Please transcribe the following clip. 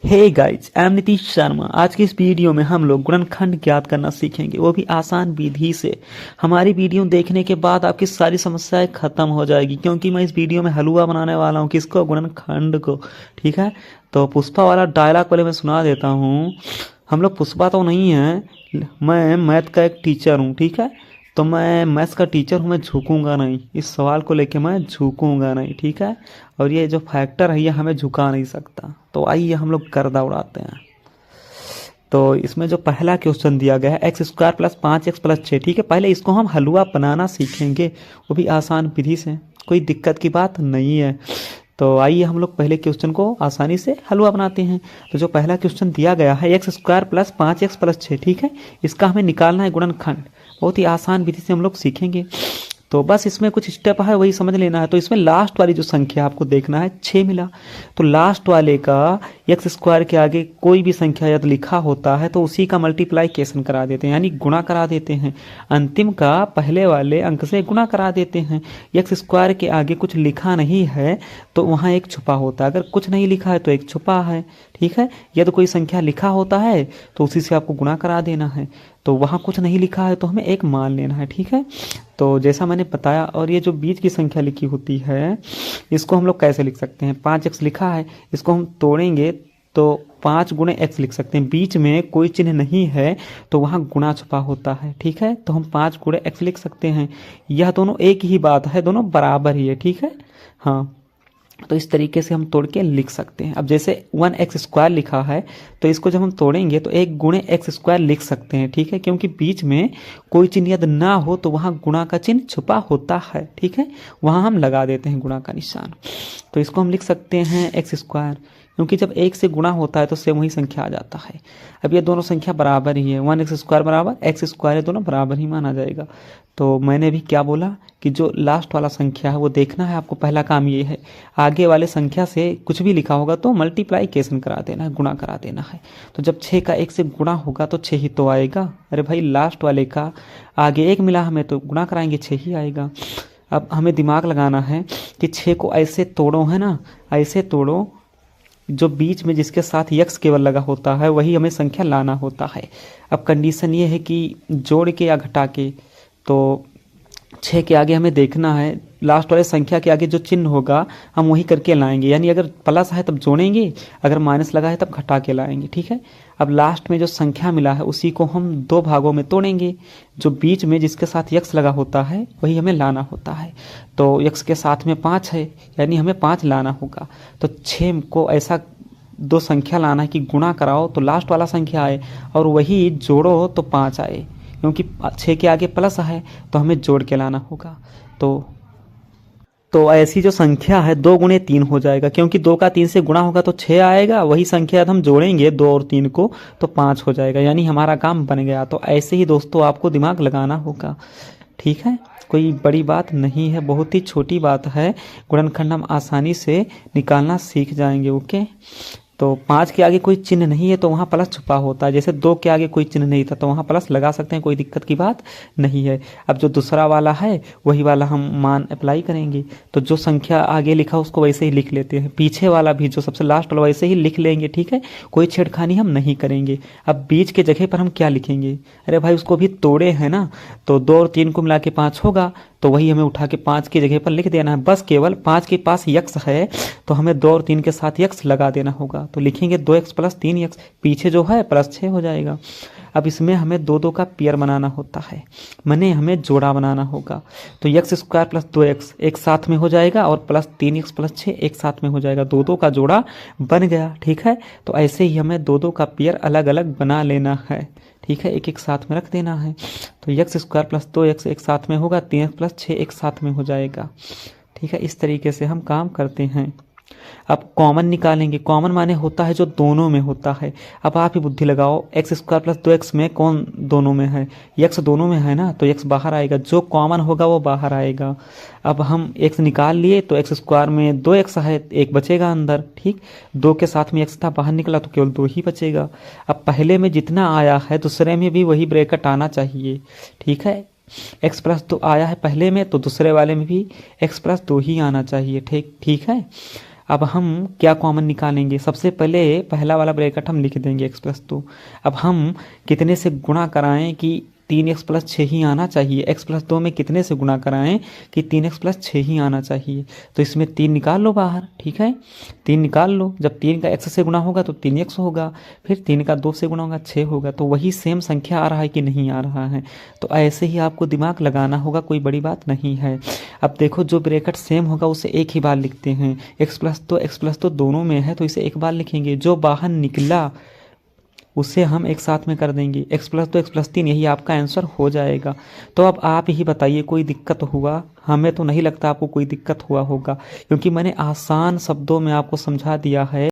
Hey guys, I am Nitish Sharma. आज की इस वीडियो में हम लोग गुणनखंड ज्ञात करना सीखेंगे, वो भी आसान विधि से। हमारी वीडियो देखने के बाद आपकी सारी समस्याएं खत्म हो जाएगी, क्योंकि मैं इस वीडियो में हलवा बनाने वाला हूँ। किसको? गुणनखंड को। ठीक है, तो पुष्पा वाला डायलॉग पहले मैं सुना देता हूँ। हम लोग पुष्पा तो नहीं है, मैं मैथ का एक टीचर हूँ। ठीक है, तो मैं मैथ्स का टीचर हूँ, मैं झुकूंगा नहीं। इस सवाल को लेके मैं झुकूंगा नहीं। ठीक है, और ये जो फैक्टर है ये हमें झुका नहीं सकता। तो आइए हम लोग गर्दा उड़ाते हैं। तो इसमें जो पहला क्वेश्चन दिया गया है x square plus 5x plus 6। ठीक है, पहले इसको हम हलवा बनाना सीखेंगे, वो भी आसान विधि से। कोई दिक्कत की बात नहीं है। तो आइए हम लोग पहले क्वेश्चन को आसानी से हलवा बनाते हैं। तो जो पहला क्वेश्चन दिया गया है x square plus 5x plus 6। ठीक है, इसका हमें निकालना है गुणनखंड। बहुत ही आसान विधि से हम लोग सीखेंगे। तो बस इसमें कुछ स्टेप है, वही समझ लेना है। तो इसमें लास्ट वाली जो संख्या आपको देखना है 6 मिला, तो लास्ट वाले का एक्स स्क्वायर के आगे कोई भी संख्या यदि लिखा होता है तो उसी का मल्टीप्लाइकेशन करा देते हैं, यानी गुणा करा देते हैं। अंतिम का पहले वाले अंक से गुणा करा देते हैं। एक्स स्क्वायर के आगे कुछ लिखा नहीं है तो वहाँ एक छुपा होता है, अगर कुछ नहीं लिखा है तो एक छुपा है। ठीक है, यदि कोई संख्या लिखा होता है तो उसी से आपको गुणा करा देना है। तो वहाँ कुछ नहीं लिखा है तो हमें एक मान लेना है। ठीक है, तो जैसा मैंने बताया। और ये जो बीच की संख्या लिखी होती है इसको हम लोग कैसे लिख सकते हैं? 5x लिखा है, इसको हम तोड़ेंगे तो 5 गुणे x लिख सकते हैं। बीच में कोई चिन्ह नहीं है तो वहाँ गुणा छुपा होता है। ठीक है, तो हम 5 गुणे x लिख सकते हैं। यह दोनों एक ही बात है, दोनों बराबर ही है। ठीक है, हाँ, तो इस तरीके से हम तोड़ के लिख सकते हैं। अब जैसे 1x स्क्वायर लिखा है तो इसको जब हम तोड़ेंगे तो 1 गुणे x स्क्वायर लिख सकते हैं। ठीक है, क्योंकि बीच में कोई चिन्ह यदि ना हो तो वहाँ गुणा का चिन्ह छुपा होता है। ठीक है, वहाँ हम लगा देते हैं गुणा का निशान। तो इसको हम लिख सकते हैं एक्स स्क्वायर, क्योंकि जब एक से गुणा होता है तो सेम वही संख्या आ जाता है। अब ये दोनों संख्या बराबर ही है, 1x स्क्वायर बराबर एक्स स्क्वायर है, दोनों बराबर ही माना जाएगा। तो मैंने भी क्या बोला कि जो लास्ट वाला संख्या है वो देखना है आपको। पहला काम ये है, आगे वाले संख्या से कुछ भी लिखा होगा तो मल्टीप्लाइकेशन करा देना है, गुणा करा देना है। तो जब 6 का 1 से गुणा होगा तो 6 ही तो आएगा। अरे भाई, लास्ट वाले का आगे 1 मिला हमें तो गुणा कराएंगे 6 ही आएगा। अब हमें दिमाग लगाना है कि 6 को ऐसे तोड़ो, है ना, ऐसे तोड़ो जो बीच में जिसके साथ यक्स केवल लगा होता है वही हमें संख्या लाना होता है। अब कंडीशन ये है कि जोड़ के या घटा के, तो 6 के आगे हमें देखना है लास्ट वाले संख्या के आगे जो चिन्ह होगा हम वही करके लाएंगे, यानी अगर प्लस है तब जोड़ेंगे, अगर माइनस लगा है तब घटा के लाएंगे। ठीक है, अब लास्ट में जो संख्या मिला है उसी को हम 2 भागों में तोड़ेंगे। जो बीच में जिसके साथ यक्स लगा होता है वही हमें लाना होता है। तो यक्स के साथ में 5 है, यानी हमें 5 लाना होगा। तो 6 को ऐसा 2 संख्या लाना है कि गुणा कराओ तो लास्ट वाला संख्या आए और वही जोड़ो तो 5 आए, क्योंकि 6 के आगे प्लस है तो हमें जोड़ के लाना होगा। तो ऐसी जो संख्या है 2 गुणे 3 हो जाएगा, क्योंकि 2 का 3 से गुणा होगा तो 6 आएगा। वही संख्या यदि हम जोड़ेंगे 2 और 3 को तो 5 हो जाएगा, यानी हमारा काम बन गया। तो ऐसे ही दोस्तों आपको दिमाग लगाना होगा। ठीक है, कोई बड़ी बात नहीं है, बहुत ही छोटी बात है। गुणनखंड हम आसानी से निकालना सीख जाएंगे। ओके, तो 5 के आगे कोई चिन्ह नहीं है तो वहाँ प्लस छुपा होता है। जैसे 2 के आगे कोई चिन्ह नहीं था तो वहाँ प्लस लगा सकते हैं, कोई दिक्कत की बात नहीं है। अब जो दूसरा वाला है वही वाला हम मान अप्लाई करेंगे। तो जो संख्या आगे लिखा उसको वैसे ही लिख लेते हैं, पीछे वाला भी जो सबसे लास्ट वाला वैसे ही लिख लेंगे। ठीक है, कोई छेड़खानी हम नहीं करेंगे। अब बीच के जगह पर हम क्या लिखेंगे? अरे भाई, उसको भी तोड़े हैं ना, तो 2 और 3 को मिला के 5 होगा, तो वही हमें उठा के 5 की जगह पर लिख देना है। बस केवल 5 के पास यक्स है तो हमें 2 और 3 के साथ यक्स लगा देना होगा। तो लिखेंगे 2x प्लस 3x, पीछे जो है प्लस 6 हो जाएगा। अब इसमें हमें 2 का पेयर बनाना होता है, माने हमें जोड़ा बनाना होगा। तो एक्स स्क्वायर प्लस 2x एक साथ में हो जाएगा और प्लस 3x प्लस 6 एक साथ में हो जाएगा। 2 का जोड़ा बन गया। ठीक है, तो ऐसे ही हमें 2 का पेयर अलग अलग बना लेना है। ठीक है, एक एक साथ में रख देना है। तो एक्स स्क्वायर प्लस 2x एक साथ में होगा, 3x प्लस 6 एक साथ में हो जाएगा। ठीक है, इस तरीके से हम काम करते हैं। अब कॉमन निकालेंगे। कॉमन माने होता है जो दोनों में होता है। अब आप ही बुद्धि लगाओ, एक्स स्क्वायर प्लस 2x में कौन दोनों में है? x दोनों में है ना, तो x बाहर आएगा, जो कॉमन होगा वो बाहर आएगा। अब हम x निकाल लिए तो एक्स स्क्वायर में 2x है, 1 बचेगा अंदर। ठीक, 2 के साथ में x था, बाहर निकला तो केवल 2 ही बचेगा। अब पहले में जितना आया है दूसरे में भी वही ब्रैकेट आना चाहिए। ठीक है, x प्लस 2 आया है पहले में तो दूसरे वाले में भी x प्लस 2 ही आना चाहिए। ठीक है, अब हम क्या कॉमन निकालेंगे, सबसे पहले पहला वाला ब्रैकेट हम लिख देंगे x+2। अब हम कितने से गुणा कराएं कि 3x+6 ही आना चाहिए, x+2 में कितने से गुणा कराएं कि 3x+6 ही आना चाहिए। तो इसमें 3 निकाल लो बाहर, ठीक है, 3 निकाल लो। जब 3 का x से गुणा होगा तो 3x होगा, फिर 3 का 2 से गुणा होगा 6 होगा। तो वही सेम संख्या आ रहा है कि नहीं आ रहा है। तो ऐसे ही आपको दिमाग लगाना होगा, कोई बड़ी बात नहीं है। अब देखो जो ब्रैकेट सेम होगा उसे एक ही बार लिखते हैं, x+2 दोनों में है तो इसे एक बार लिखेंगे। जो बाहर निकला उसे हम एक साथ में कर देंगे, x+2 x+3, यही आपका आंसर हो जाएगा। तो अब आप ही बताइए कोई दिक्कत हुआ? हमें तो नहीं लगता आपको कोई दिक्कत हुआ होगा, क्योंकि मैंने आसान शब्दों में आपको समझा दिया है।